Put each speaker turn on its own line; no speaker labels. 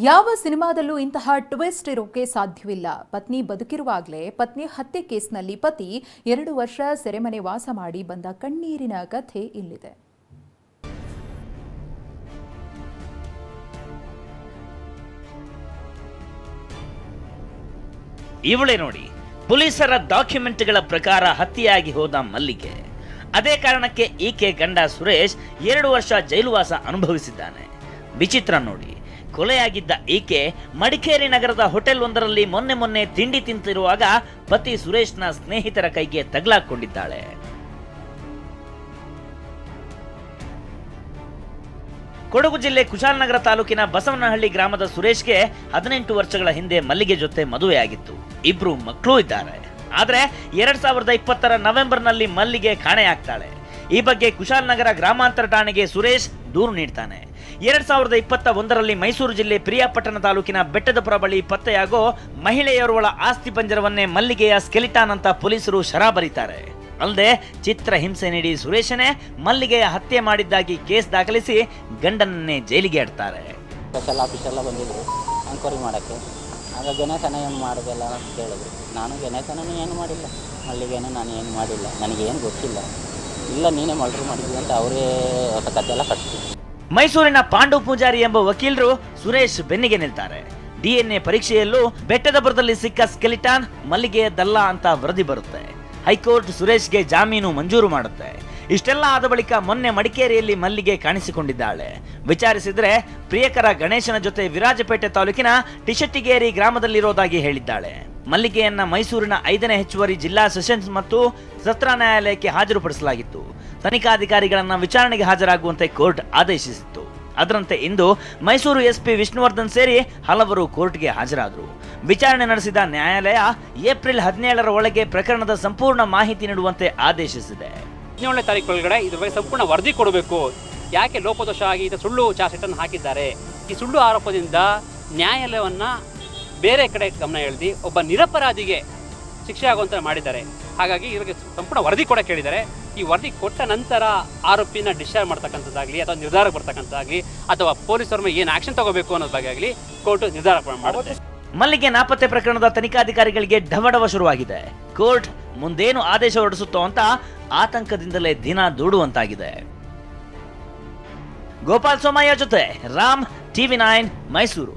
ಯಾವ ಸಿನಿಮಾದಲ್ಲೂ ಇಂತಹ ಟ್ವಿಸ್ಟ್ ಇರೋಕೆ ಸಾಧ್ಯವಿಲ್ಲ. ಪತ್ನಿ ಬದುಕಿರುವಾಗಲೇ ಪತ್ನಿ ಹತ್ಯೆ ಕೇಸ್ನಲ್ಲಿ ಪತಿ 2 ವರ್ಷ ಸೆರೆಮನೆ ವಾಸ ಮಾಡಿ ಬಂದ ಕಣ್ಣೀರಿನ ಕಥೆ ಇಲ್ಲಿದೆ.
ಇವಳೇ ನೋಡಿ, ಪೊಲೀಸರ ಡಾಕ್ಯುಮೆಂಟ್ಗಳ ಪ್ರಕಾರ ಹತ್ಯೆಯಾಗಿ ಹೋದ ಮಲ್ಲಿಗೆ. ಅದೇ ಕಾರಣಕ್ಕೆ ಈಕೆ ಗಂಡ ಸುರೇಶ್ 2 ವರ್ಷ ಜೈಲುವಾಸ ಅನುಭವಿಸಿದ್ದಾನೆ. ವಿಚಿತ್ರ ನೋಡಿ, ಕೊಲೆಯಾಗಿದ್ದ ಈಕೆ ಮಡಿಕೇರಿ ನಗರದ ಹೋಟೆಲ್ ಒಂದರಲ್ಲಿ ಮೊನ್ನೆ ತಿಂಡಿ ತಿಂತಿರುವಾಗ ಪತಿ ಸುರೇಶ್ನ ಸ್ನೇಹಿತರ ಕೈಗೆ ತಗಲಾಕೊಂಡಿದ್ದಾಳೆ. ಕೊಡಗು ಜಿಲ್ಲೆ ಕುಶಾಲನಗರ ತಾಲೂಕಿನ ಬಸವನಹಳ್ಳಿ ಗ್ರಾಮದ ಸುರೇಶ್ಗೆ 18 ವರ್ಷಗಳ ಹಿಂದೆ ಮಲ್ಲಿಗೆ ಜೊತೆ ಮದುವೆಯಾಗಿತ್ತು. ಇಬ್ರು ಮಕ್ಕಳು ಇದ್ದಾರೆ. ಆದ್ರೆ 2020ರ ನವೆಂಬರ್ನಲ್ಲಿ ಮಲ್ಲಿಗೆ ಕಾಣೆಯಾಗ್ತಾಳೆ. ಈ ಬಗ್ಗೆ ಕುಶಾಲನಗರ ಗ್ರಾಮಾಂತರ ಠಾಣೆಗೆ ಸುರೇಶ್ ದೂರು ನೀಡ್ತಾನೆ. 2021ರಲ್ಲಿ ಮೈಸೂರು ಜಿಲ್ಲೆ ಪ್ರಿಯಾಪಟ್ಟಣ ತಾಲೂಕಿನ ಬೆಟ್ಟದಪುರ ಬಳಿ ಪತ್ತೆಯಾಗೋ ಮಹಿಳೆಯರೋಳ ಆಸ್ತಿ ಪಂಜರವನ್ನೇ ಮಲ್ಲಿಗೆಯ ಸ್ಕೆಲಿಟಾನ್ ಅಂತ ಪೊಲೀಸರು ಶರಾ ಬರೀತಾರೆ. ಅಲ್ಲದೆ ಚಿತ್ರ ಹಿಂಸೆ ನೀಡಿ ಸುರೇಶನೇ ಮಲ್ಲಿಗೆಯ ಹತ್ಯೆ ಮಾಡಿದ್ದಾಗಿ ಕೇಸ್ ದಾಖಲಿಸಿ ಗಂಡನನ್ನೇ ಜೈಲಿಗೆ ಇಡ್ತಾರೆ.
ಸ್ಪೆಷಲ್ ಆಫೀಸೆಲ್ಲ ಬಂದಿದ್ರು ಎಂಕ್ವೈರಿ ಮಾಡೋಕ್ಕೆ. ಆಗ ಗಣೇಶನ ಏನು ಮಾಡೋದಲ್ಲ ಅಂತ ಕೇಳಿದ್ರು. ನಾನು ಗಣೇಶನೂ ಏನು ಮಾಡಿಲ್ಲ, ಮಲ್ಲಿಗೆನೂ ನಾನು ಏನು ಮಾಡಿಲ್ಲ, ನನಗೇನು ಗೊತ್ತಿಲ್ಲ, ಇಲ್ಲ ನೀನೇ ಮರ್ಡರ್ ಮಾಡಿದ್ವಿ ಅಂತ ಅವರೇ ಹೊಸ ಕಥೆಲ್ಲ ಕಟ್ತಿದ್ರು.
ಮೈಸೂರಿನ ಪಾಂಡು ಪೂಜಾರಿ ಎಂಬ ವಕೀಲರು ಸುರೇಶ್ ಬೆನ್ನಿಗೆ ನಿಲ್ತಾರೆ. DNA ಪರೀಕ್ಷೆಯಲ್ಲೂ ಬೆಟ್ಟದಪುರದಲ್ಲಿ ಸಿಕ್ಕ ಸ್ಕೆಲಿಟಾನ್ ಮಲ್ಲಿಗೆಯದ್ದಲ್ಲ ಅಂತ ವರದಿ ಬರುತ್ತೆ. ಹೈಕೋರ್ಟ್ ಸುರೇಶ್ಗೆ ಜಾಮೀನು ಮಂಜೂರು ಮಾಡುತ್ತೆ. ಇಷ್ಟೆಲ್ಲ ಆದ ಬಳಿಕ ಮೊನ್ನೆ ಮಡಿಕೇರಿಯಲ್ಲಿ ಮಲ್ಲಿಗೆ ಕಾಣಿಸಿಕೊಂಡಿದ್ದಾಳೆ. ವಿಚಾರಿಸಿದ್ರೆ ಪ್ರಿಯಕರ ಗಣೇಶನ ಜೊತೆ ವಿರಾಜಪೇಟೆ ತಾಲೂಕಿನ ಟಿಶೆಟ್ಟಿಗೇರಿ ಗ್ರಾಮದಲ್ಲಿರೋದಾಗಿ ಹೇಳಿದ್ದಾಳೆ. ಮಲ್ಲಿಗೆಯನ್ನ ಮೈಸೂರಿನ 5ನೇ ಹೆಚ್ಚುವರಿ ಜಿಲ್ಲಾ ಸೆಷನ್ಸ್ ಮತ್ತು ಸತ್ರ ನ್ಯಾಯಾಲಯಕ್ಕೆ ಹಾಜರುಪಡಿಸಲಾಗಿತ್ತು. ತನಿಖಾಧಿಕಾರಿಗಳನ್ನ ವಿಚಾರಣೆಗೆ ಹಾಜರಾಗುವಂತೆ ಕೋರ್ಟ್ ಆದೇಶಿಸಿತ್ತು. ಅದರಂತೆ ಇಂದು ಮೈಸೂರು SP ವಿಷ್ಣುವರ್ಧನ್ ಸೇರಿ ಹಲವರು ಕೋರ್ಟ್ಗೆ ಹಾಜರಾದರು. ವಿಚಾರಣೆ ನಡೆಸಿದ ನ್ಯಾಯಾಲಯ ಏಪ್ರಿಲ್ 17ರ ಒಳಗೆ ಪ್ರಕರಣದ ಸಂಪೂರ್ಣ ಮಾಹಿತಿ ನೀಡುವಂತೆ ಆದೇಶಿಸಿದೆ.
17ನೇ ತಾರೀಕು ಒಳಗಡೆ ಇದ್ರ ಬಗ್ಗೆ ಸಂಪೂರ್ಣ ವರದಿ ಕೊಡಬೇಕು. ಯಾಕೆ ಲೋಪದೋಷ ಆಗಿ ಸುಳ್ಳು ಚಾರ್ಜ್ ಶೀಟ್ ಅನ್ನು ಹಾಕಿದ್ದಾರೆ, ಈ ಸುಳ್ಳು ಆರೋಪದಿಂದ ನ್ಯಾಯಾಲಯವನ್ನ ಬೇರೆ ಕಡೆ ಗಮನ ಎಳೆದಿ ಒಬ್ಬ ನಿರಪರಾಧಿಗೆ ಶಿಕ್ಷೆ ಆಗುವಂತ ಮಾಡಿದ್ದಾರೆ. ಹಾಗಾಗಿ ಇವ್ರಿಗೆ ಸಂಪೂರ್ಣ ವರದಿ ಕೂಡ ಕೇಳಿದ್ದಾರೆ. ಈ ವರದಿ ಕೊಟ್ಟ ನಂತರ ಆರೋಪಿನ ಡಿಸ್ಚಾರ್ಜ್ ಮಾಡ್ತಕ್ಕಂಥದ್ದಾಗಲಿ ಅಥವಾ ನಿರ್ಧಾರ ಬರ್ತಕ್ಕಂಥದ್ದಾಗಲಿ ಅಥವಾ ಪೊಲೀಸರ ಮೇಲೆ ಏನು ಆಕ್ಷನ್ ತಗೋಬೇಕು ಅನ್ನೋದ್ರ ಬಗ್ಗೆ ಆಗಲಿ ಕೋರ್ಟ್ ನಿರ್ಧಾರ ಮಾಡುತ್ತೆ.
ಮಲ್ಲಿಗೆ ನಾಪತ್ತೆ ಪ್ರಕರಣದ ತನಿಖಾಧಿಕಾರಿಗಳಿಗೆ ಢವಢವ ಶುರುವಾಗಿದೆ. ಕೋರ್ಟ್ ಮುಂದೇನು ಆದೇಶ ಹೊರಡಿಸುತ್ತೋ ಅಂತ ಆತಂಕದಿಂದಲೇ ದಿನ ದೂಡುವಂತಾಗಿದೆ. ಗೋಪಾಲ್ ಸೋಮಯ್ಯ ಜೊತೆ ರಾಮ್, TV9 ಮೈಸೂರು.